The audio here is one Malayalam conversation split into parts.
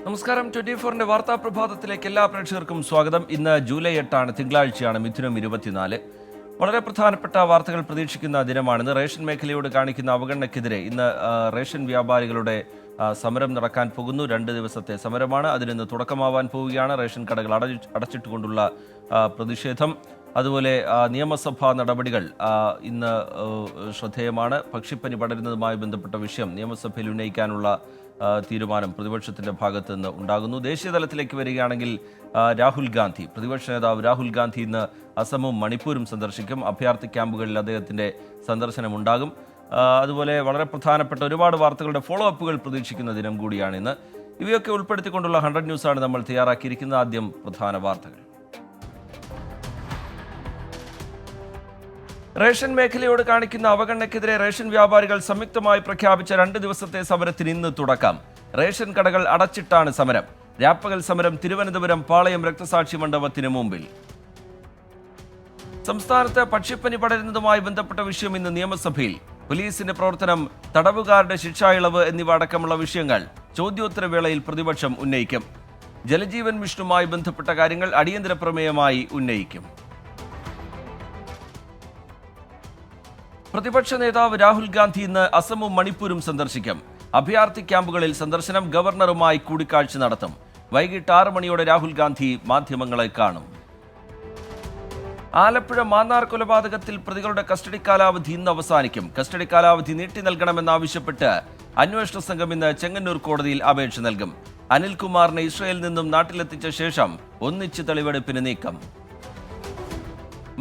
നമസ്കാരം. 24-ന്റെ വാർത്താ പ്രഭാതത്തിലേക്ക് എല്ലാ പ്രേക്ഷകർക്കും സ്വാഗതം. ഇന്ന് ജൂലൈ 8 തിങ്കളാഴ്ചയാണ്, മിഥുനം 24. വളരെ പ്രധാനപ്പെട്ട വാർത്തകൾ പ്രതീക്ഷിക്കുന്ന ദിനമാണിന്ന്. റേഷൻ മേഖലയോട് കാണിക്കുന്ന അവഗണനയ്ക്കെതിരെ ഇന്ന് റേഷൻ വ്യാപാരികളുടെ സമരം നടക്കാൻ പോകുന്നു. 2 ദിവസത്തെ സമരമാണ്. അതിനിന്ന് തുടക്കമാവാൻ പോവുകയാണ്. റേഷൻ കടകൾ അടച്ചിട്ടുകൊണ്ടുള്ള പ്രതിഷേധം, അതുപോലെ നിയമസഭാ നടപടികൾ ഇന്ന് ശ്രദ്ധേയമാണ്. പക്ഷിപ്പനി പടരുന്നതുമായി ബന്ധപ്പെട്ട വിഷയം നിയമസഭയിൽ ഉന്നയിക്കാനുള്ള തീരുമാനം പ്രതിപക്ഷത്തിന്റെ ഭാഗത്ത് നിന്ന് ഉണ്ടാകുന്നു. ദേശീയ തലത്തിലേക്ക് വരികയാണെങ്കിൽ രാഹുൽ ഗാന്ധി, പ്രതിപക്ഷ നേതാവ് രാഹുൽ ഗാന്ധി ഇന്ന് അസമും മണിപ്പൂരും സന്ദർശിക്കും. അഭയാർത്ഥി ക്യാമ്പുകളിൽ അദ്ദേഹത്തിന്റെ സന്ദർശനമുണ്ടാകും. അതുപോലെ വളരെ പ്രധാനപ്പെട്ട ഒരുപാട് വാർത്തകളുടെ ഫോളോ അപ്പുകൾ പ്രതീക്ഷിക്കുന്ന ദിനം കൂടിയാണിന്ന്. ഇവയൊക്കെ ഉൾപ്പെടുത്തിക്കൊണ്ടുള്ള 100 ന്യൂസാണ് നമ്മൾ തയ്യാറാക്കിയിരിക്കുന്നത്. ആദ്യം പ്രധാന വാർത്തകൾ. റേഷൻ മേഖലയോട് കാണിക്കുന്ന അവഗണനയ്ക്കെതിരെ റേഷൻ വ്യാപാരികൾ സംയുക്തമായി പ്രഖ്യാപിച്ച 2 ദിവസത്തെ സമരത്തിന് ഇന്ന് തുടക്കം. റേഷൻ കടകൾ അടച്ചിട്ടാണ് സമരം. രാപ്പകൽ സമരം തിരുവനന്തപുരം പാളയം രക്തസാക്ഷി മണ്ഡപത്തിന് മുമ്പിൽ. സംസ്ഥാനത്ത് പക്ഷിപ്പനി പടരുന്നതുമായി ബന്ധപ്പെട്ട വിഷയം ഇന്ന് നിയമസഭയിൽ. പോലീസിന്റെ പ്രവർത്തനം, തടവുകാരുടെ ശിക്ഷാ ഇളവ് എന്നിവ അടക്കമുള്ള വിഷയങ്ങൾ ചോദ്യോത്തരവേളയിൽ പ്രതിപക്ഷം ഉന്നയിക്കും. ജലജീവൻ മിഷനുമായി ബന്ധപ്പെട്ട കാര്യങ്ങൾ അടിയന്തര പ്രമേയമായി ഉന്നയിക്കും. പ്രതിപക്ഷ നേതാവ് രാഹുൽ ഗാന്ധി ഇന്ന് അസമും മണിപ്പൂരും സന്ദർശിക്കും. അഭയാർത്ഥി ക്യാമ്പുകളിൽ സന്ദർശനം, ഗവർണറുമായി കൂടിക്കാഴ്ച നടത്തും. വൈകിട്ട് 6 മണിയോടെ രാഹുൽ ഗാന്ധി മാധ്യമങ്ങളെ കാണും. ആലപ്പുഴ മാന്നാർ കൊലപാതകത്തിൽ പ്രതികളുടെ കസ്റ്റഡി കാലാവധി ഇന്ന് അവസാനിക്കും. കസ്റ്റഡി കാലാവധി നീട്ടി നൽകണമെന്നാവശ്യപ്പെട്ട് അന്വേഷണ സംഘം ഇന്ന് ചെങ്ങന്നൂർ കോടതിയിൽ അപേക്ഷ നൽകും. അനിൽകുമാറിനെ ഇസ്രയേലിൽ നിന്നും നാട്ടിലെത്തിച്ച ശേഷം ഒന്നിച്ച് തെളിവെടുപ്പിന് നീക്കം.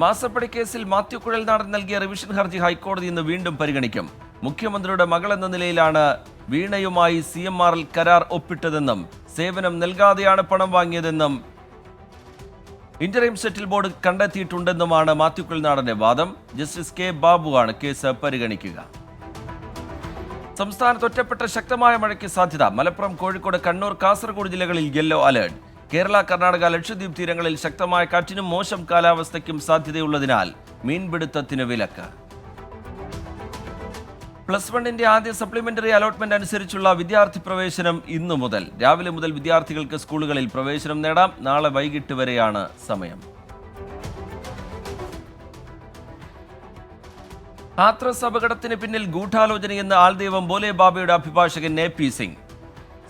മാസപ്പടി കേസിൽ മാത്യു കുഴൽനാടൻ നൽകിയ റിവിഷൻ ഹർജി ഹൈക്കോടതി ഇന്ന് വീണ്ടും പരിഗണിക്കും. മുഖ്യമന്ത്രിയുടെ മകൾ എന്ന നിലയിലാണ് വീണയുമായി CMRL കരാർ ഒപ്പിട്ടതെന്നും സേവനം നൽകാതെയാണ് പണം വാങ്ങിയതെന്നും ഇന്ററിം സെറ്റിൽ ബോർഡ് കണ്ടെത്തിയിട്ടുണ്ടെന്നുമാണ് മാത്യു കുഴൽനാടന്റെ വാദം. Justice K. ബാബുവാണ് കേസ് പരിഗണിക്കുക. സംസ്ഥാനത്ത് ഒറ്റപ്പെട്ട ശക്തമായ മഴയ്ക്ക് സാധ്യത. മലപ്പുറം, കോഴിക്കോട്, കണ്ണൂർ, കാസർഗോഡ് ജില്ലകളിൽ യെല്ലോ അലേർട്ട്. കേരള, കർണാടക, ലക്ഷദ്വീപ് തീരങ്ങളിൽ ശക്തമായ കാറ്റിനും മോശം കാലാവസ്ഥയ്ക്കും സാധ്യതയുള്ളതിനാൽ മീൻപിടുത്തത്തിന് വിലക്ക്. +1 ആദ്യ സപ്ലിമെന്ററി അലോട്ട്മെന്റ് അനുസരിച്ചുള്ള വിദ്യാർത്ഥി പ്രവേശനം ഇന്നു മുതൽ. രാവിലെ മുതൽ വിദ്യാർത്ഥികൾക്ക് സ്കൂളുകളിൽ പ്രവേശനം നേടാം. നാളെ വൈകിട്ട് വരെയാണ് സമയം. ഹാത്രസ് അപകടത്തിന് പിന്നിൽ ഗൂഢാലോചനയെന്ന് ആൾദൈവം ഭോലെ ബാബയുടെ അഭിഭാഷകൻ AP സിംഗ്.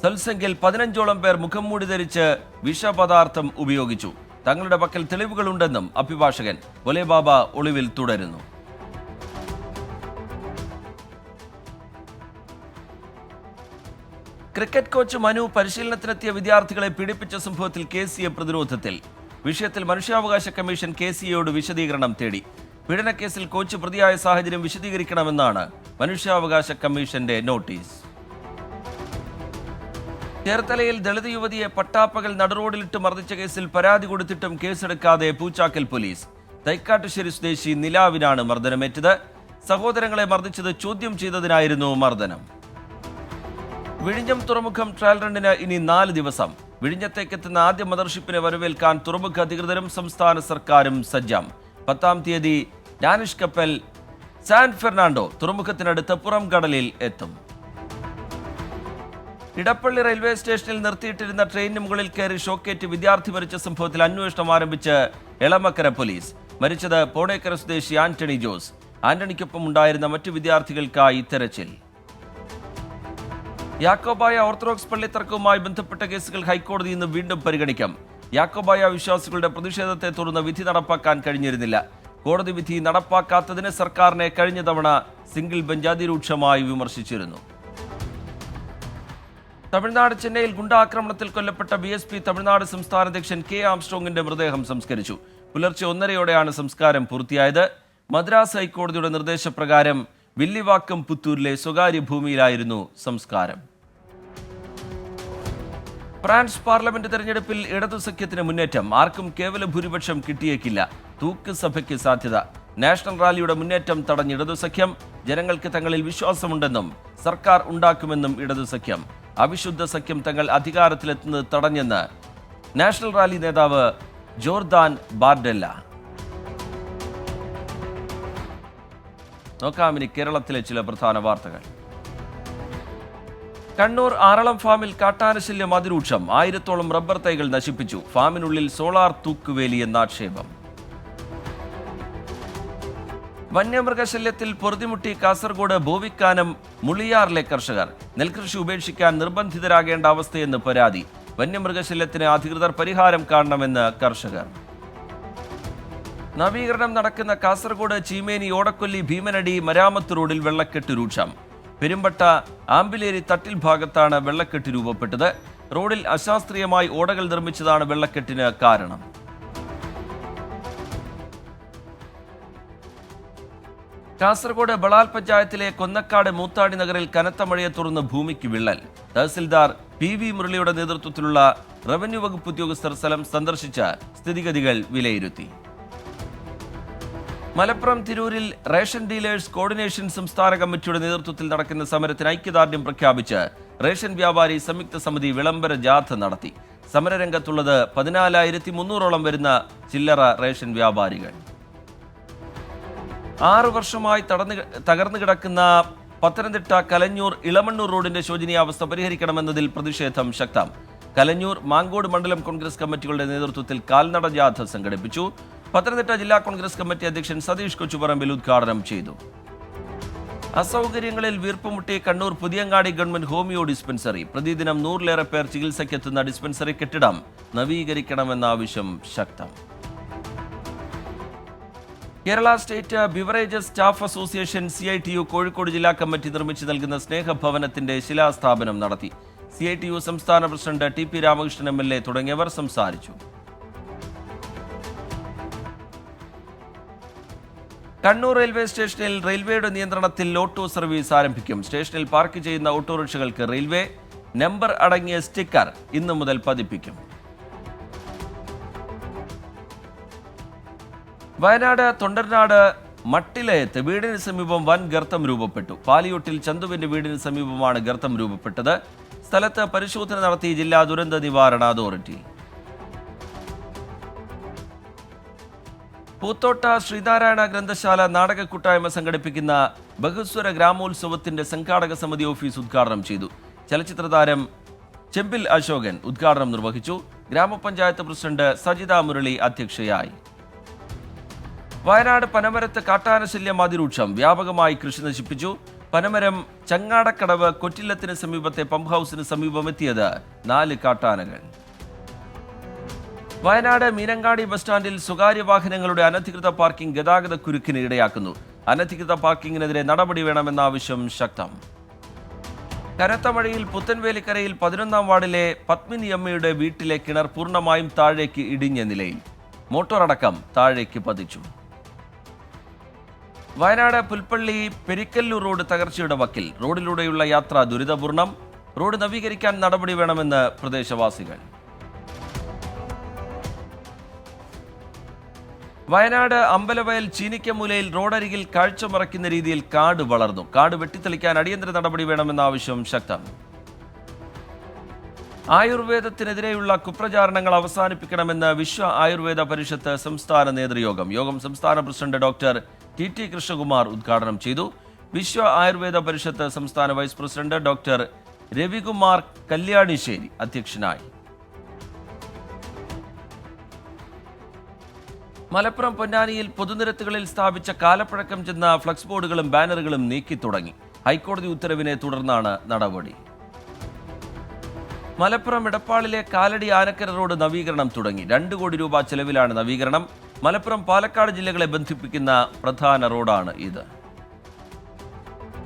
സൽസംഖ്യയിൽ 15ഓളം പേർ മുഖംമൂടി ധരിച്ച് വിഷപദാർത്ഥം ഉപയോഗിച്ചു. തങ്ങളുടെ പക്കൽ തെളിവുകളുണ്ടെന്നും അഭിഭാഷകൻ. ഭോലെ ബാബ ഒളിവിൽ തുടരുന്നു. ക്രിക്കറ്റ് കോച്ച് മനു പരിശീലനത്തിനെത്തിയ വിദ്യാർത്ഥികളെ പീഡിപ്പിച്ച സംഭവത്തിൽ KCA പ്രതിരോധത്തിൽ. വിഷയത്തിൽ മനുഷ്യാവകാശ കമ്മീഷൻ KCAയോട് വിശദീകരണം തേടി. പീഡനക്കേസിൽ കോച്ച് പ്രതിയായ സാഹചര്യം വിശദീകരിക്കണമെന്നാണ് മനുഷ്യാവകാശ കമ്മീഷന്റെ നോട്ടീസ്. ചേർത്തലയിൽ ദളിത് യുവതിയെ പട്ടാപ്പകൽ നടുറോഡിലിട്ട് മർദ്ദിച്ച കേസിൽ പരാതി കൊടുത്തിട്ടും കേസെടുക്കാതെ പൂച്ചാക്കൽ പോലീസ്. തൈക്കാട്ടുശ്ശേരി സ്വദേശി നിലാവിനാണ് മർദ്ദനമേറ്റത്. സഹോദരങ്ങളെ മർദ്ദിച്ചത് ചോദ്യം ചെയ്തതിനായിരുന്നു മർദ്ദനം. വിഴിഞ്ഞം തുറമുഖം ട്രയൽ റണ്ണിന് ഇനി 4 ദിവസം. വിഴിഞ്ഞത്തേക്കെത്തുന്ന ആദ്യ മദർഷിപ്പിനെ വരവേൽക്കാൻ തുറമുഖ അധികൃതരും സംസ്ഥാന സർക്കാരും സജ്ജം. 10-ാം തീയതി ഡാനിഷ് കപ്പൽ സാൻ ഫെർണാണ്ടോ തുറമുഖത്തിനടുത്ത് പുറം കടലിൽ എത്തും. ഇടപ്പള്ളി റെയിൽവേ സ്റ്റേഷനിൽ നിർത്തിയിട്ടിരുന്ന ട്രെയിനിന് മുകളിൽ കയറി ഷോക്കേറ്റ് വിദ്യാർത്ഥി മരിച്ച സംഭവത്തിൽ അന്വേഷണം ആരംഭിച്ച് എളമക്കര പോലീസ്. മരിച്ചത് പോണേക്കര സ്വദേശി ആന്റണി ജോസ്. ആന്റണിക്കൊപ്പം ഉണ്ടായിരുന്ന മറ്റു വിദ്യാർത്ഥികൾക്കായി തെരച്ചിൽ. യാക്കോബായ ഓർത്തഡോക്സ് പള്ളിത്തർക്കവുമായി ബന്ധപ്പെട്ട കേസുകൾ ഹൈക്കോടതി ഇന്ന് വീണ്ടും പരിഗണിക്കും. യാക്കോബായ വിശ്വാസികളുടെ പ്രതിഷേധത്തെ തുടർന്ന് വിധി നടപ്പാക്കാൻ കഴിഞ്ഞിരുന്നില്ല. കോടതി വിധി നടപ്പാക്കാത്തതിന് സർക്കാരിനെ കഴിഞ്ഞ തവണ സിംഗിൾ ബെഞ്ച് അതിരൂക്ഷമായി വിമർശിച്ചിരുന്നു. തമിഴ്നാട് ചെന്നൈയിൽ ഗുണ്ടാക്രമണത്തിൽ കൊല്ലപ്പെട്ട BSP തമിഴ്നാട് സംസ്ഥാന അധ്യക്ഷൻ K. ആംസ്ട്രോങ്ങിന്റെ മൃതദേഹം സംസ്കരിച്ചു. പുലർച്ചെ 1:30യോടെയാണ് സംസ്കാരം പൂർത്തിയായത്. മദ്രാസ് ഹൈക്കോടതിയുടെ നിർദ്ദേശപ്രകാരം വില്ലിവാക്കം പുത്തൂരിലെ സ്വകാര്യ ഭൂമിയിലായിരുന്നു സംസ്കാരം. ഫ്രാൻസ് പാർലമെന്റ് തെരഞ്ഞെടുപ്പിൽ ഇടതു സഖ്യത്തിന് മുന്നേറ്റം. ആർക്കും കേവല ഭൂരിപക്ഷം കിട്ടിയേക്കില്ല. തൂക്ക് സഭയ്ക്ക് സാധ്യത. നാഷണൽ റാലിയുടെ മുന്നേറ്റം തടഞ്ഞ ഇടതു സഖ്യം. ജനങ്ങൾക്ക് തങ്ങളിൽ വിശ്വാസമുണ്ടെന്നും സർക്കാർ ഉണ്ടാക്കുമെന്നും ഇടതു സഖ്യം. അവിശുദ്ധ സഖ്യം തങ്ങൾ അധികാരത്തിലെത്തുന്നത് തടഞ്ഞെന്ന് നാഷണൽ റാലി നേതാവ് ജോർദാൻ ബാർഡെല്ല. നോക്കാം ഇനി കേരളത്തിലെ ചില പ്രധാന വാർത്തകൾ. കണ്ണൂർ ആറളം ഫാമിൽ കാട്ടാനശല്യം അതിരൂക്ഷം. 1000-ഓളം റബ്ബർ തൈകൾ നശിപ്പിച്ചു. ഫാമിനുള്ളിൽ സോളാർ തൂക്കുവേലി എന്ന ആക്ഷേപം. വന്യമൃഗശല്യത്തിൽ പൊറുതിമുട്ടി കാസർഗോഡ് ഭൂവിക്കാനം മുളിയാറിലെ കർഷകർ. നെൽകൃഷി ഉപേക്ഷിക്കാൻ നിർബന്ധിതരാകേണ്ട അവസ്ഥയെന്ന് പരാതി. വന്യമൃഗശല്യത്തിന് അധികൃതർ പരിഹാരം കാണണമെന്ന് കർഷകർ. നവീകരണം നടക്കുന്ന കാസർഗോഡ് ചീമേനി ഓടക്കൊല്ലി ഭീമനടി മരാമത്ത് റോഡിൽ വെള്ളക്കെട്ട് രൂക്ഷം. പെരുമ്പട്ട ആമ്പിലേരി തട്ടിൽ ഭാഗത്താണ് വെള്ളക്കെട്ട് രൂപപ്പെട്ടത്. റോഡിൽ അശാസ്ത്രീയമായി ഓടകൾ നിർമ്മിച്ചതാണ് വെള്ളക്കെട്ടിന് കാരണം. കാസർഗോഡ് ബളാൽ പഞ്ചായത്തിലെ കൊന്നക്കാട് മൂത്താടി നഗറിൽ കനത്ത മഴയെ തുടർന്ന് ഭൂമിക്ക് വിള്ളൽ. തഹസിൽദാർ PV മുരളിയുടെ നേതൃത്വത്തിലുള്ള റവന്യൂ വകുപ്പ് ഉദ്യോഗസ്ഥർ സ്ഥലം സന്ദർശിച്ച സ്ഥിതിഗതികൾ വിലയിരുത്തി. മലപ്പുറം തിരൂരിൽ റേഷൻ ഡീലേഴ്സ് കോർഡിനേഷൻ സംസ്ഥാന കമ്മിറ്റിയുടെ നേതൃത്വത്തിൽ നടക്കുന്ന സമരത്തിന് ഐക്യദാർഢ്യം പ്രഖ്യാപിച്ച് റേഷൻ വ്യാപാരി സംയുക്ത സമിതി വിളംബര ജാഥ നടത്തി. സമരരംഗത്തുള്ളത് 14,300-ഓളം വരുന്ന ചില്ലറ റേഷൻ വ്യാപാരികൾ. 6 വർഷമായി തകർന്നു കിടക്കുന്ന പത്തനംതിട്ട കലഞ്ഞൂർ ഇളമണ്ണൂർ റോഡിന്റെ ശോചനീയാവസ്ഥ പരിഹരിക്കണമെന്നതിൽ പ്രതിഷേധം ശക്തം. കലഞ്ഞൂർ മാങ്കോട് മണ്ഡലം കോൺഗ്രസ് കമ്മിറ്റികളുടെ നേതൃത്വത്തിൽ കാൽനട ജാഥ സംഘടിപ്പിച്ചു. പത്തനംതിട്ട ജില്ലാ കോൺഗ്രസ് കമ്മിറ്റി അധ്യക്ഷൻ സതീഷ് കൊച്ചുപറമ്പിൽ ഉദ്ഘാടനം ചെയ്തു. അസൗകര്യങ്ങളിൽ വീർപ്പുമുട്ടി Kannur Puthiyangadi government homeo dispensary. പ്രതിദിനം 100-ലേറെ പേർ ചികിത്സയ്ക്കെത്തുന്ന ഡിസ്പെൻസറി കെട്ടിടം നവീകരിക്കണമെന്ന ആവശ്യം ശക്തം. Kerala state beverages staff association CITU Kozhikode ജില്ലാ കമ്മിറ്റി നിർമ്മിച്ചു നൽകുന്ന സ്നേഹഭവനത്തിന്റെ ശിലാസ്ഥാപനം നടത്തി. CITU സംസ്ഥാന പ്രസിഡന്റ് TP രാമകൃഷ്ണൻ MLA തുടങ്ങിയവർ സംസാരിച്ചു. കണ്ണൂർ റെയിൽവേ സ്റ്റേഷനിൽ റെയിൽവേയുടെ നിയന്ത്രണത്തിൽ ഓട്ടോ സർവീസ് ആരംഭിക്കും. സ്റ്റേഷനിൽ പാർക്ക് ചെയ്യുന്ന ഓട്ടോറിക്ഷകൾക്ക് റെയിൽവേ നമ്പർ അടങ്ങിയ സ്റ്റിക്കർ ഇന്നു മുതൽ പതിപ്പിക്കും. വയനാട് തൊണ്ടർനാട് മട്ടിലയത്ത് വീടിന് സമീപം വൻ ഗർത്തം രൂപപ്പെട്ടു. പാലിയോട്ടിൽ ചന്തുവിന്റെ വീടിന് സമീപമാണ് ഗർത്തം രൂപപ്പെട്ടത്. സ്ഥലത്ത് പരിശോധന നടത്തി ജില്ലാ ദുരന്ത നിവാരണ അതോറിറ്റി. പൂത്തോട്ട ശ്രീനാരായണ ഗ്രന്ഥശാല നാടക കൂട്ടായ്മ സംഘടിപ്പിക്കുന്ന ബഹുസ്വര ഗ്രാമോത്സവത്തിന്റെ സംഘാടക സമിതി ഓഫീസ് ഉദ്ഘാടനം ചെയ്തു. ചലച്ചിത്ര താരം ചെമ്പിൽ അശോകൻ ഉദ്ഘാടനം നിർവഹിച്ചു. ഗ്രാമപഞ്ചായത്ത് പ്രസിഡന്റ് സജിത മുരളി അധ്യക്ഷയായി. വയനാട് പനമരത്ത് കാട്ടാനശല്യം അതിരൂക്ഷം. വ്യാപകമായി കൃഷി നശിപ്പിച്ചു. പനമരം ചങ്ങാടക്കടവ് കൊറ്റില്ലത്തിന് സമീപത്തെ പമ്പ് ഹൗസിന് സമീപമെത്തിയത് 4 കാട്ടാനകൾ. വയനാട് മീനങ്ങാടി ബസ് സ്റ്റാൻഡിൽ സ്വകാര്യ വാഹനങ്ങളുടെ അനധികൃത പാർക്കിംഗ് ഗതാഗത കുരുക്കിന് ഇടയാക്കുന്നു. അനധികൃത പാർക്കിങ്ങിനെതിരെ നടപടി വേണമെന്ന ആവശ്യം ശക്തം. കനത്ത മഴയിൽ പുത്തൻവേലിക്കരയിൽ 11-ാം വാർഡിലെ പത്മിനി അമ്മയുടെ വീട്ടിലെ കിണർ പൂർണ്ണമായും താഴേക്ക് ഇടിഞ്ഞ നിലയിൽ. മോട്ടോറടക്കം താഴേക്ക് പതിച്ചു. വയനാട് പുൽപ്പള്ളി പെരിക്കല്ലൂർ റോഡ് തകർച്ചയുടെ വക്കിൽ. റോഡിലൂടെയുള്ള യാത്ര ദുരിതപൂർണം. റോഡ് നവീകരിക്കാൻ നടപടി വേണമെന്ന് പ്രദേശവാസികൾ. വയനാട് അമ്പലവയൽ ചീനിക്കമൂലയിൽ റോഡരികിൽ കാഴ്ച മറയ്ക്കുന്ന രീതിയിൽ കാട് വളർന്നു. കാട് വെട്ടിത്തെളിക്കാൻ അടിയന്തര നടപടി വേണമെന്ന ആവശ്യം ശക്തം. ആയുർവേദത്തിനെതിരെയുള്ള കുപ്രചാരണങ്ങൾ അവസാനിപ്പിക്കണമെന്ന് വിശ്വ ആയുർവേദ പരിഷത്ത് സംസ്ഥാന നേതൃയോഗം. യോഗം സംസ്ഥാന പ്രസിഡന്റ് ഡോക്ടർ TT കൃഷ്ണകുമാർ ഉദ്ഘാടനം ചെയ്തു. വിശ്വ ആയുർവേദ പരിഷത്ത് സംസ്ഥാന വൈസ് പ്രസിഡന്റ് ഡോക്ടർ രവികുമാർ കല്യാണിശ്ശേരി അധ്യക്ഷനായി. മലപ്പുറം പൊന്നാനിയിൽ പൊതുനിരത്തുകളിൽ സ്ഥാപിച്ച കാലപ്പഴക്കം ചെന്ന ഫ്ലക്സ് ബോർഡുകളും ബാനറുകളും നീക്കി തുടങ്ങി. ഹൈക്കോടതി ഉത്തരവിനെ തുടർന്നാണ് നടപടി. മലപ്പുറം ഇടപ്പാളിലെ കാലടി ആനക്കര റോഡ് നവീകരണം തുടങ്ങി. 2 കോടി രൂപ ചെലവിലാണ് നവീകരണം. മലപ്പുറം പാലക്കാട് ജില്ലകളെ ബന്ധിപ്പിക്കുന്ന പ്രധാന റോഡാണ് ഇത്.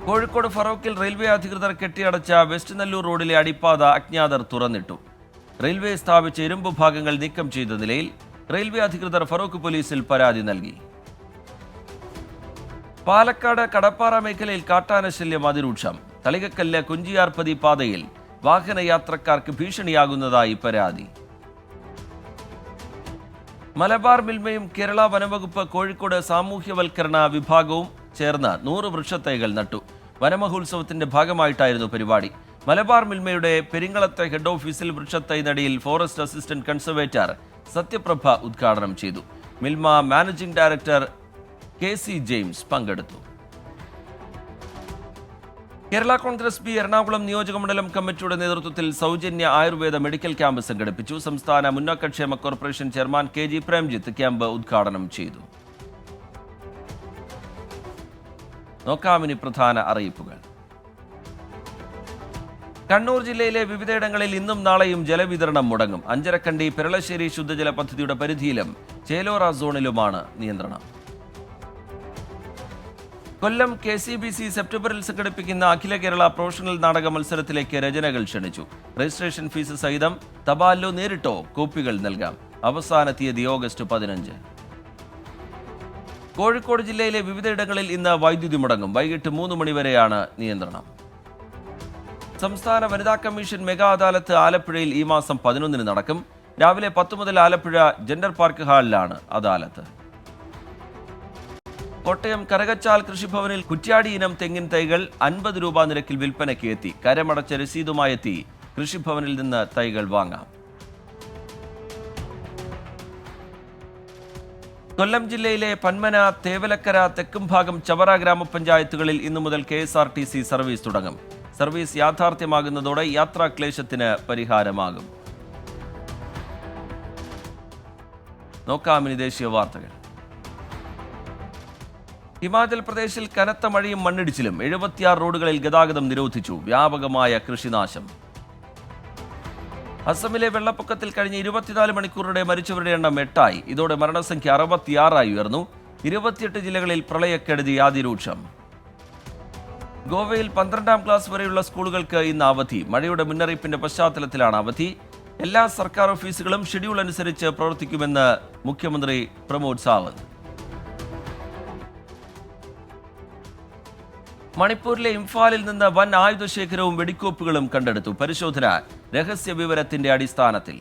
കോഴിക്കോട് ഫറോക്കിൽ റെയിൽവേ അധികൃതർ കെട്ടിയടച്ച വെസ്റ്റ് നെല്ലൂർ റോഡിലെ അടിപ്പാത അജ്ഞാതർ തുറന്നിട്ടു. റെയിൽവേ സ്ഥാപിച്ച ഇരുമ്പ് ഭാഗങ്ങൾ നീക്കം ചെയ്ത നിലയിൽ. റെയിൽവേ അധികൃതർ ഫറോക്ക് പോലീസിൽ പരാതി നൽകി. പാലക്കാട് കടപ്പാറ മേഖലയിൽ കാട്ടാനശല്യം അതിരൂക്ഷം. തളികക്കല്ല് കുഞ്ചിയാർപതി പാതയിൽ വാഹനയാത്രക്കാർക്ക് ഭീഷണിയാകുന്നതായി പരാതി. മലബാർ മിൽമയും കേരള വനംവകുപ്പ് കോഴിക്കോട് സാമൂഹ്യവൽക്കരണ വിഭാഗവും ചേർന്ന് 100 വൃക്ഷത്തൈകൾ നട്ടു. വനമഹോത്സവത്തിന്റെ ഭാഗമായിട്ടായിരുന്നു പരിപാടി. മലബാർ മിൽമയുടെ പെരിങ്ങളത്തെ ഹെഡ് ഓഫീസിൽ വൃക്ഷത്തൈ നടിയിൽ ഫോറസ്റ്റ് അസിസ്റ്റന്റ് കൺസർവേറ്റർ സത്യപ്രഭ ഉദ്ഘാടനം ചെയ്തു. Milma managing director KC James പങ്കെടുത്തു. കേരള കോൺഗ്രസ് ബി എറണാകുളം നിയോജകമണ്ഡലം കമ്മിറ്റിയുടെ നേതൃത്വത്തിൽ സൗജന്യ ആയുർവേദ മെഡിക്കൽ ക്യാമ്പ് സംഘടിപ്പിച്ചു. സംസ്ഥാന മുന്നോക്കക്ഷേമ corporation chairman KG Premjith camp ഉദ്ഘാടനം ചെയ്തു. നോക്കാമിനി പ്രധാന അറിയിപ്പുകൾ. കണ്ണൂർ ജില്ലയിലെ വിവിധയിടങ്ങളിൽ ഇന്നും നാളെയും ജലവിതരണം മുടങ്ങും. അഞ്ചരക്കണ്ടി പെരളശ്ശേരി ശുദ്ധജല പദ്ധതിയുടെ പരിധിയിലും ചേലോറ സോണിലുമാണ് നിയന്ത്രണം. കൊല്ലം KCBC സെപ്റ്റംബറിൽ സംഘടിപ്പിക്കുന്ന അഖില കേരള പ്രൊഫഷണൽ നാടക മത്സരത്തിലേക്ക് രചനകൾ ക്ഷണിച്ചു. രജിസ്ട്രേഷൻ ഫീസ് സഹിതം തപാലിലോ നേരിട്ടോ കോപ്പികൾ നൽകാം. അവസാന തീയതി ഓഗസ്റ്റ് 15. കോഴിക്കോട് ജില്ലയിലെ വിവിധയിടങ്ങളിൽ ഇന്ന് വൈദ്യുതി മുടങ്ങും. വൈകിട്ട് 3 മണിവരെയാണ് നിയന്ത്രണം. സംസ്ഥാന വനിതാ കമ്മീഷൻ മെഗാ അദാലത്ത് ആലപ്പുഴയിൽ ഈ മാസം 11 നടക്കും. രാവിലെ 10 മുതൽ ആലപ്പുഴ ജെൻഡർ പാർക്ക് ഹാളിലാണ് അദാലത്ത്. കോട്ടയം കരകച്ചാൽ കൃഷിഭവനിൽ കുറ്റ്യാടി ഇനം തെങ്ങിൻ തൈകൾ 50 രൂപ നിരക്കിൽ വിൽപ്പനയ്ക്ക് എത്തി. കരമടച്ച രസീതുമായെത്തി കൃഷിഭവനിൽ നിന്ന് തൈകൾ വാങ്ങാം. കൊല്ലം ജില്ലയിലെ പന്മന, തേവലക്കര, തെക്കുംഭാഗം, ചവറ ഗ്രാമപഞ്ചായത്തുകളിൽ ഇന്നു മുതൽ KSRTC സർവീസ് തുടങ്ങും. സർവീസ് യാഥാർത്ഥ്യമാകുന്നതോടെ യാത്രാക്ലേശത്തിന് പരിഹാരമാകും. നോക്കാമിനി ദേശീയ വാർത്തകൾ. ഹിമാചൽ പ്രദേശിൽ കനത്ത മഴയും മണ്ണിടിച്ചിലും. 76 റോഡുകളിൽ ഗതാഗതം നിരോധിച്ചു. വ്യാപകമായ കൃഷിനാശം. അസമിലെ വെള്ളപ്പൊക്കത്തിൽ കഴിഞ്ഞ 24 മണിക്കൂറിടെ മരിച്ചവരുടെ എണ്ണം 8 ഇതോടെ മരണസംഖ്യ 66 ഉയർന്നു. 28 ജില്ലകളിൽ പ്രളയക്കെടുതി അതിരൂക്ഷം. ഗോവയിൽ 12ാം ക്ലാസ് വരെയുള്ള സ്കൂളുകൾക്ക് ഇന്ന് അവധി. മഴയുടെ മുന്നറിയിപ്പിന്റെ പശ്ചാത്തലത്തിലാണ് അവധി. എല്ലാ സർക്കാർ ഓഫീസുകളും ഷെഡ്യൂൾ അനുസരിച്ച് പ്രവർത്തിക്കുമെന്ന് മുഖ്യമന്ത്രി പ്രമോദ് സാവന്ത്. മണിപ്പൂരിലെ ഇംഫാലിൽ നിന്ന് വൻ ആയുധശേഖരവും വെടിക്കോപ്പുകളും കണ്ടെടുത്തു. പരിശോധന രഹസ്യ വിവരത്തിന്റെ അടിസ്ഥാനത്തിൽ.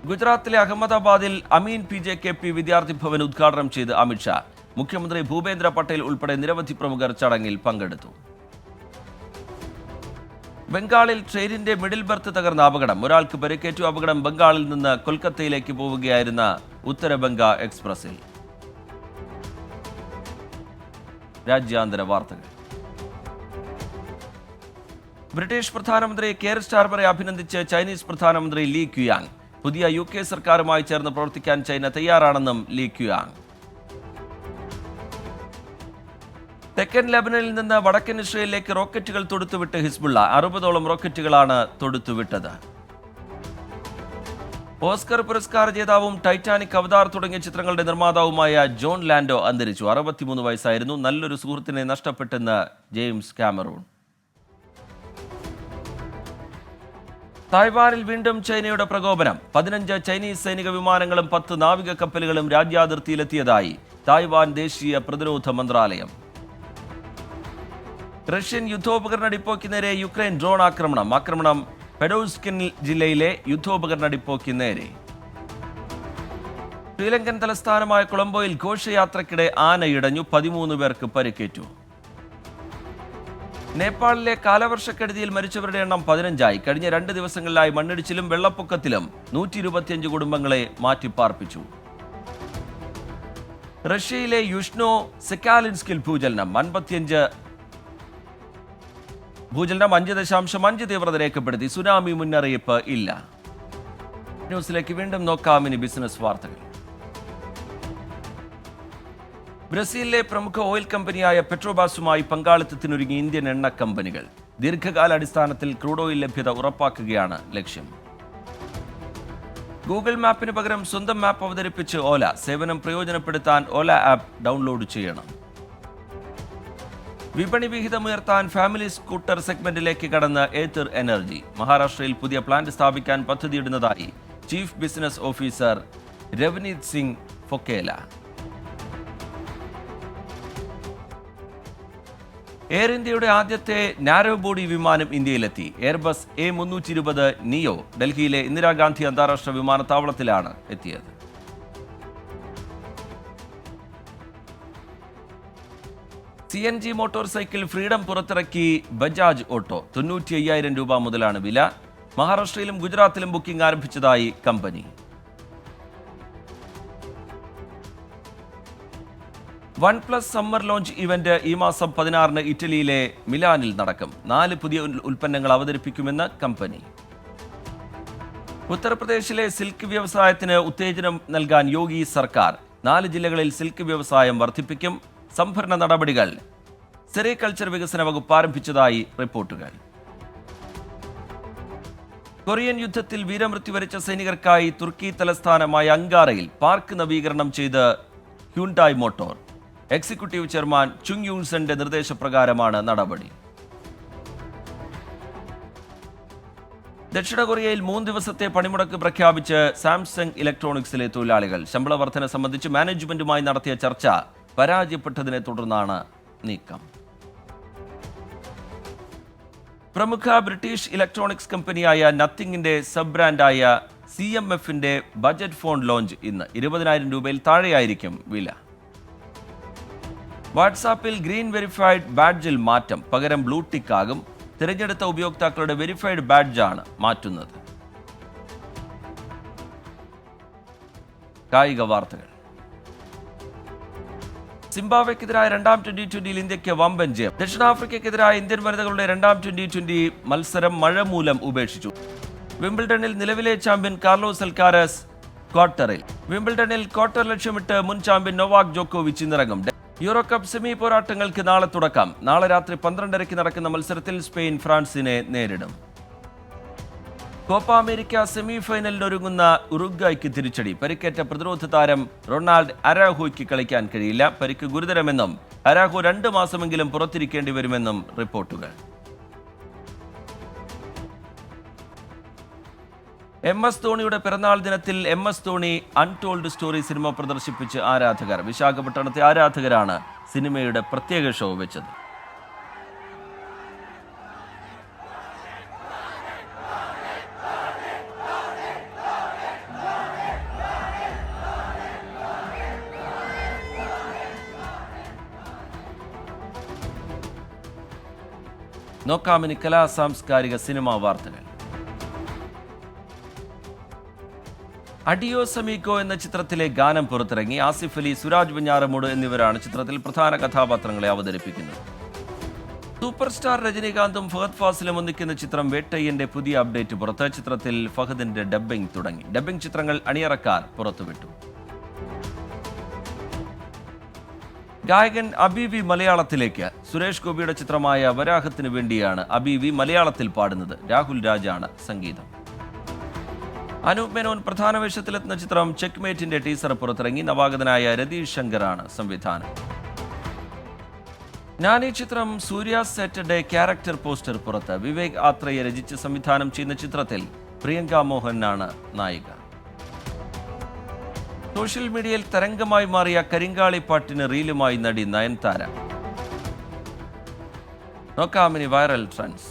ഗുജറാത്തിലെ അഹമ്മദാബാദിൽ അമീൻ PJKP വിദ്യാർത്ഥി ഭവൻ ഉദ്ഘാടനം ചെയ്ത് അമിത്ഷാ. മുഖ്യമന്ത്രി ഭൂപേന്ദ്ര പട്ടേൽ ഉൾപ്പെടെ നിരവധി പ്രമുഖർ ചടങ്ങിൽ പങ്കെടുത്തു. ബംഗാളിൽ ട്രെയിനിന്റെ മിഡിൽ ബർത്ത് തകർന്ന അപകടം. ഒരാൾക്ക് പരിക്കേറ്റു. അപകടം ബംഗാളിൽ നിന്ന് കൊൽക്കത്തയിലേക്ക് പോവുകയായിരുന്ന ഉത്തരബംഗ എക്സ്പ്രസിൽ. രാജ്യാന്തര വാർത്തകൾ. ബ്രിട്ടീഷ് പ്രധാനമന്ത്രി കെയർ സ്റ്റാർമറെ അഭിനന്ദിച്ച് ചൈനീസ് പ്രധാനമന്ത്രി ലീ ക്യുയാങ്. പുതിയ UK സർക്കാരുമായി ചേർന്ന് പ്രവർത്തിക്കാൻ ചൈന തയ്യാറാണെന്നും ലീ ക്യുയാങ്. തെക്കൻ ലെബനനിൽ നിന്ന് വടക്കൻ ഇസ്രയേലിലേക്ക് റോക്കറ്റുകൾ തൊടുത്തുവിട്ട് ഹിസ്ബുള്ള. 60ഓളം റോക്കറ്റുകളാണ് തൊടുത്തുവിട്ടത്. ഓസ്കർ പുരസ്കാര ജേതാവും ടൈറ്റാനിക്, അവതാർ തുടങ്ങിയ ചിത്രങ്ങളുടെ നിർമ്മാതാവുമായ ജോൺ ലാൻഡോ അന്തരിച്ചു. 63 വയസ്സായിരുന്നു. നല്ലൊരു സുഹൃത്തിനെ നഷ്ടപ്പെട്ടെന്ന് ജെയിംസ് കാമറൂൺ. തായ്വാനിൽ വീണ്ടും ചൈനയുടെ പ്രകോപനം. 15 ചൈനീസ് സൈനിക വിമാനങ്ങളും 10 നാവിക കപ്പലുകളും രാജ്യാതിർത്തിയിലെത്തിയതായി തായ്വാൻ ദേശീയ പ്രതിരോധ മന്ത്രാലയം. റഷ്യൻ യുദ്ധോപകരണ ഡിപ്പോയ്ക്ക് നേരെ യുക്രൈൻ ഡ്രോൺ ആക്രമണം. പെഡോസ്കിൻ ജില്ലയിലെ യുദ്ധോപകരണ ഡിപ്പോയ്ക്ക് നേരെ. ശ്രീലങ്കൻ തലസ്ഥാനമായ കൊളംബോയിൽ ഘോഷയാത്രയ്ക്കിടെ ആന ഇടഞ്ഞു. 13 പേർക്ക് പരിക്കേറ്റു. നേപ്പാളിലെ കാലവർഷക്കെടുതിയിൽ മരിച്ചവരുടെ എണ്ണം 15. കഴിഞ്ഞ 2 ദിവസങ്ങളിലായി മണ്ണിടിച്ചിലും വെള്ളപ്പൊക്കത്തിലും 125 കുടുംബങ്ങളെ മാറ്റിപ്പാർപ്പിച്ചു. റഷ്യയിലെ യുഷ്നോ സെക്കാലിൻസ്കിൽ ഭൂചലനം. 5.5 തീവ്രത രേഖപ്പെടുത്തി. സുനാമി മുന്നറിയിപ്പ് ഇല്ല. ന്യൂസിലേക്ക് വീണ്ടും നോക്കാം. ഇനി ബിസിനസ് വാർത്തകൾ. ബ്രസീലിലെ പ്രമുഖ ഓയിൽ കമ്പനിയായ പെട്രോബാസുമായി പങ്കാളിത്തത്തിനൊരുങ്ങി ഇന്ത്യൻ എണ്ണ കമ്പനികൾ. ദീർഘകാലാടിസ്ഥാനത്തിൽ ക്രൂഡ് ഓയിൽ ലഭ്യത ഉറപ്പാക്കുകയാണ് ലക്ഷ്യം. ഗൂഗിൾ മാപ്പിന് പകരം സ്വന്തം മാപ്പ് അവതരിപ്പിച്ച് ഓല. സേവനം പ്രയോജനപ്പെടുത്താൻ ഓല ആപ്പ് ഡൗൺലോഡ് ചെയ്യണം. വിപണി വിഹിതമുയർത്താൻ ഫാമിലി സ്കൂട്ടർ സെഗ്മെന്റിലേക്ക് കടന്ന് ഏത്തർ എനർജി. മഹാരാഷ്ട്രയിൽ പുതിയ പ്ലാന്റ് സ്ഥാപിക്കാൻ പദ്ധതിയിടുന്നതായി chief business officer Ravneet Singh Phokela. Air ഇന്ത്യയുടെ ആദ്യത്തെ നാരോ ബോഡി വിമാനം ഇന്ത്യയിലെത്തി. എയർബസ് A320 നിയോ ഡൽഹിയിലെ ഇന്ദിരാഗാന്ധി അന്താരാഷ്ട്ര വിമാനത്താവളത്തിലാണ് എത്തിയത്. CNG മോട്ടോർ സൈക്കിൾ ഫ്രീഡം പുറത്തിറക്കി ബജാജ് ഓട്ടോ. 95,000 രൂപ മുതലാണ് വില. മഹാരാഷ്ട്രയിലും ഗുജറാത്തിലും ബുക്കിംഗ് ആരംഭിച്ചതായി company. OnePlus summer launch event ഈ മാസം 16-ന് ഇറ്റലിയിലെ മിലാനിൽ നടക്കും. 4 പുതിയ ഉൽപ്പന്നങ്ങൾ അവതരിപ്പിക്കുമെന്ന് കമ്പനി. ഉത്തർപ്രദേശിലെ സിൽക്ക് വ്യവസായത്തിന് ഉത്തേജനം നൽകാൻ യോഗി സർക്കാർ 4 ജില്ലകളിൽ സിൽക്ക് വ്യവസായം വർദ്ധിപ്പിക്കും. സംഭരണ നടപടികൾ സെറികൾച്ചർ വികസന വകുപ്പ് ആരംഭിച്ചതായി റിപ്പോർട്ടുകൾ. കൊറിയൻ യുദ്ധത്തിൽ വീരമൃത്യു വരിച്ച സൈനികർക്കായി തുർക്കി തലസ്ഥാനമായ അങ്കാറയിൽ പാർക്ക് നവീകരണം ചെയ്ത് Hyundai motor. Executive chairman Chung യൂൺസന്റെ നിർദ്ദേശപ്രകാരമാണ് നടപടി. ദക്ഷിണ കൊറിയയിൽ 3 ദിവസത്തെ പണിമുടക്ക് പ്രഖ്യാപിച്ച് സാംസങ് ഇലക്ട്രോണിക്സിലെ തൊഴിലാളികൾ. ശമ്പള വർധന സംബന്ധിച്ച് മാനേജ്മെന്റുമായി നടത്തിയ ചർച്ച പരാജയപ്പെട്ടതിനെ തുടർന്നാണ് നീക്കം. പ്രമുഖ ബ്രിട്ടീഷ് ഇലക്ട്രോണിക്സ് കമ്പനിയായ നത്തിങ്ങിന്റെ സബ് ബ്രാൻഡായ CMFന്റെ ബജറ്റ് ഫോൺ ലോഞ്ച് ഇന്ന്. 20,000 രൂപയിൽ താഴെയായിരിക്കും വില. വാട്സാപ്പിൽ ഗ്രീൻ വെരിഫൈഡ് ബാഡ്ജിൽ മാറ്റം. പകരം ബ്ലൂ ടിക്ക് ആകും. തിരഞ്ഞെടുത്ത ഉപയോക്താക്കളുടെ വെരിഫൈഡ് ബാഡ്ജാണ് മാറ്റുന്നത്. കായിക വാർത്തകൾ. സിംബാബ്വെക്കെതിരായ 2ാം T20യിൽ ഇന്ത്യക്ക് വമ്പൻ ജയം. ദക്ഷിണാഫ്രിക്കയ്ക്കെതിരായ ഇന്ത്യൻ വനിതകളുടെ 2ാം T20 മത്സരം മഴ മൂലം ഉപേക്ഷിച്ചു. വിംബിൾഡണിൽ നിലവിലെ ചാമ്പ്യൻ കാർലോസ് അൽക്കാരസ് ക്വാർട്ടറിൽ. വിംബിൾഡണിൽ ക്വാർട്ടർ ലക്ഷ്യമിട്ട് മുൻ ചാമ്പ്യൻ നൊവാക് ജോക്കോവിച്ച് ഇന്നിറങ്ങും. യൂറോ കപ്പ് സെമി പോരാട്ടങ്ങൾക്ക് നാളെ തുടക്കം. നാളെ രാത്രി 12:30 നടക്കുന്ന മത്സരത്തിൽ സ്പെയിൻ ഫ്രാൻസിനെ നേരിടും. കോപ്പ അമേരിക്ക സെമി ഫൈനലിനൊരുങ്ങുന്ന ഉറുഗ്വായ്ക്ക് തിരിച്ചടി. പരിക്കേറ്റ പ്രതിരോധ താരം റൊണാൾഡ് അരാഹോയ്ക്ക് കളിക്കാൻ കഴിയില്ല. പരിക്ക് ഗുരുതരമെന്നും അരാഹോ 2 മാസമെങ്കിലും പുറത്തിരിക്കേണ്ടി വരുമെന്നും റിപ്പോർട്ടുകൾ. MS ധോണിയുടെ പിറന്നാൾ ദിനത്തിൽ MS Dhoni untold story cinema പ്രദർശിപ്പിച്ച് ആരാധകർ. വിശാഖപട്ടണത്തെ ആരാധകരാണ് സിനിമയുടെ പ്രത്യേക ഷോ വെച്ചത്. നോക്കാമിനി കലാ സാംസ്കാരിക സിനിമാ വാർത്തകൾ. അഡിയോസ് അമീഗോ എന്ന ചിത്രത്തിലെ ഗാനം പുറത്തിറങ്ങി. ആസിഫ് അലി, സുരാജ് വെഞ്ഞാറമൂട് എന്നിവരാണ് ചിത്രത്തിൽ പ്രധാന കഥാപാത്രങ്ങളെ അവതരിപ്പിക്കുന്നത്. സൂപ്പർ സ്റ്റാർ രജനീകാന്തും ഫഹദ് ഫാസിലും ഒന്നിക്കുന്ന ചിത്രം വേട്ടയ്യന്റെ പുതിയ അപ്ഡേറ്റ് പുറത്ത്. ചിത്രത്തിൽ ഫഹദിന്റെ ഡബ്ബിംഗ് തുടങ്ങി. ഡബ്ബിംഗ് ചിത്രങ്ങൾ അണിയറക്കാർ പുറത്തുവിട്ടു. ഗായകൻ അബീവി മലയാളത്തിലേക്ക്. സുരേഷ് ഗോപിയുടെ ചിത്രമായ വരാഹത്തിന് വേണ്ടിയാണ് അബീവി മലയാളത്തിൽ പാടുന്നത്. രാഹുൽ രാജാണ് സംഗീതം. അനൂപ് മേനോൻ പ്രധാന വേഷത്തിലെത്തുന്ന ചിത്രം ചെക്ക്മേറ്റിന്റെ ടീസർ പുറത്തിറങ്ങി. നവാഗതനായ രതീഷ് ശങ്കറാണ് സംവിധാനം. ഞാൻ ഈ ചിത്രം സൂര്യ സാറ്റർഡേ ക്യാരക്ടർ പോസ്റ്റർ പുറത്ത്. വിവേക് ആത്രയെ രചിച്ച് സംവിധാനം ചെയ്യുന്ന ചിത്രത്തിൽ പ്രിയങ്ക മോഹനാണ് നായിക. സോഷ്യൽ മീഡിയയിൽ തരംഗമായി മാറിയ കരിങ്കാളി പാട്ടിന് റീലുമായി നടി നയൻതാര. നോക്കാമിനി വൈറൽ ട്രെൻഡ്സ്.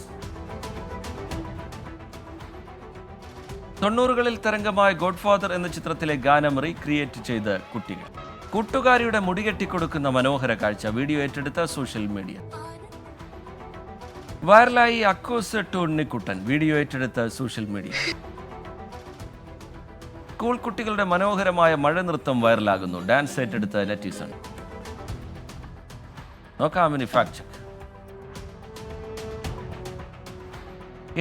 90കളിൽ തരംഗമായ ഗോഡ്ഫാദർ എന്ന ചിത്രത്തിലെ ഗാനം റീക്രിയേറ്റ് ചെയ്ത് കുട്ടികൾ. കൂട്ടുകാരിയുടെ മുടികെട്ടിക്കൊടുക്കുന്ന മനോഹര കാഴ്ച വീഡിയോ ഏറ്റെടുത്ത സോഷ്യൽ മീഡിയ. വൈറലായി അക്കോസ് ടു ഉണ്ണിക്കുട്ടൻ. വീഡിയോ ഏറ്റെടുത്ത സോഷ്യൽ മീഡിയ. സ്കൂൾ കുട്ടികളുടെ മനോഹരമായ മഴ നൃത്തം വൈറലാകുന്നു. ഡാൻസ് ഏറ്റെടുത്ത നെറ്റിസൺ. നോക്കാമിനി ഫാക്ട് ചെക്ക്.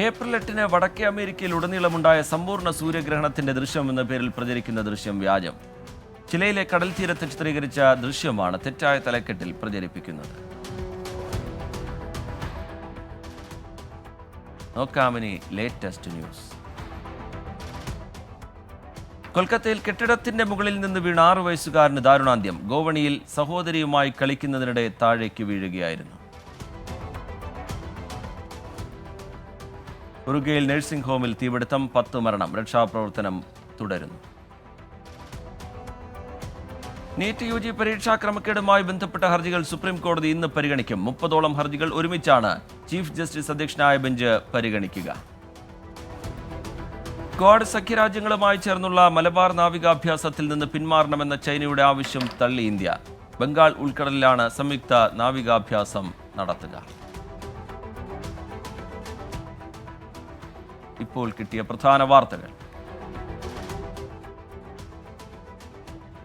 ഏപ്രിൽ 8-ന് വടക്കേ അമേരിക്കയിൽ ഉടനീളമുണ്ടായ സമ്പൂർണ്ണ സൂര്യഗ്രഹണത്തിന്റെ ദൃശ്യം എന്ന പേരിൽ പ്രചരിക്കുന്ന ദൃശ്യം വ്യാജം. ചിലയിലെ കടൽ തീരത്ത് ചിത്രീകരിച്ച ദൃശ്യമാണ് തെറ്റായ തലക്കെട്ടിൽ പ്രചരിപ്പിക്കുന്നത്. നോക്കാമിനി ലേറ്റസ്റ്റ് ന്യൂസ്. കൊൽക്കത്തയിൽ കെട്ടിടത്തിന്റെ മുകളിൽ നിന്ന് വീണ 6 വയസ്സുകാരന് ദാരുണാന്ത്യം. ഗോവണിയിൽ സഹോദരിയുമായി കളിക്കുന്നതിനിടെ താഴേക്ക് വീഴുകയായിരുന്നു. ഉറുഗ്വേയിൽ നഴ്സിംഗ് ഹോമിൽ തീപിടുത്തം, 10 മരണം. രക്ഷാപ്രവർത്തനം തുടരുന്നു. നീറ്റ് UG പരീക്ഷാ ക്രമക്കേടുമായി ബന്ധപ്പെട്ട ഹർജികൾ സുപ്രീം കോടതി ഇന്ന് പരിഗണിക്കും. 30ഓളം ഹർജികൾ ഒരുമിച്ചാണ് ചീഫ് ജസ്റ്റിസ് അധ്യക്ഷനായ ബെഞ്ച് പരിഗണിക്കുക. ക്വാഡ് സഖ്യരാജ്യങ്ങളുമായി ചേർന്നുള്ള മലബാർ നാവികാഭ്യാസത്തിൽ നിന്ന് പിന്മാറണമെന്ന ചൈനയുടെ ആവശ്യം തള്ളി ഇന്ത്യ. ബംഗാൾ ഉൾക്കടലിലാണ് സംയുക്ത നാവികാഭ്യാസം നടത്തുക. ഇപ്പോൾ കിട്ടിയ പ്രധാന വാർത്തകൾ.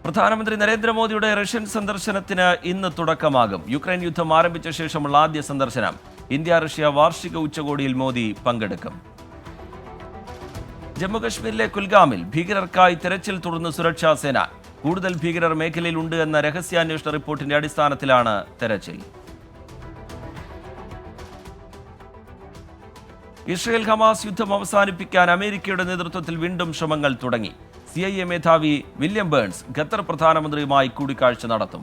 പ്രധാനമന്ത്രി നരേന്ദ്രമോദിയുടെ റഷ്യൻ സന്ദർശനത്തിന് ഇന്ന് തുടക്കമാകും. യുക്രൈൻ യുദ്ധം ആരംഭിച്ച ശേഷമുള്ള ആദ്യ സന്ദർശനം. ഇന്ത്യ റഷ്യ വാർഷിക ഉച്ചകോടിയിൽ മോദി പങ്കെടുക്കും. ജമ്മുകശ്മീരിലെ കുൽഗാമിൽ ഭീകരർക്കായി തെരച്ചിൽ തുടർന്ന് സുരക്ഷാ സേന. കൂടുതൽ ഭീകരർ മേഖലയിലുണ്ട് എന്ന രഹസ്യാന്വേഷണ റിപ്പോർട്ടിന്റെ അടിസ്ഥാനത്തിലാണ് തെരച്ചിൽ. ഇസ്രയേൽ ഹമാസ് യുദ്ധം അവസാനിപ്പിക്കാൻ അമേരിക്കയുടെ നേതൃത്വത്തിൽ വീണ്ടും ശ്രമങ്ങൾ തുടങ്ങി. CIA മേധാവി വില്യം ബേൺസ് ഖത്തർ പ്രധാനമന്ത്രിയുമായി കൂടിക്കാഴ്ച നടത്തും.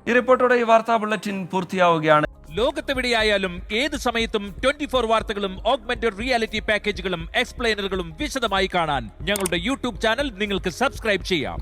ഈ റിപ്പോർട്ടോടെ ഈ വാർത്താ ബുള്ളറ്റിൻ പൂർത്തിയാവുകയാണ്. ലോകത്തെവിടെയായാലും ഏത് സമയത്തും 24 വാർത്തകളും ഓഗ്മെന്റഡ് റിയാലിറ്റി പാക്കേജുകളും എക്സ്പ്ലെയിനറുകളും വിശദമായി കാണാൻ ഞങ്ങളുടെ യൂട്യൂബ് ചാനൽ നിങ്ങൾക്ക് സബ്സ്ക്രൈബ് ചെയ്യാം.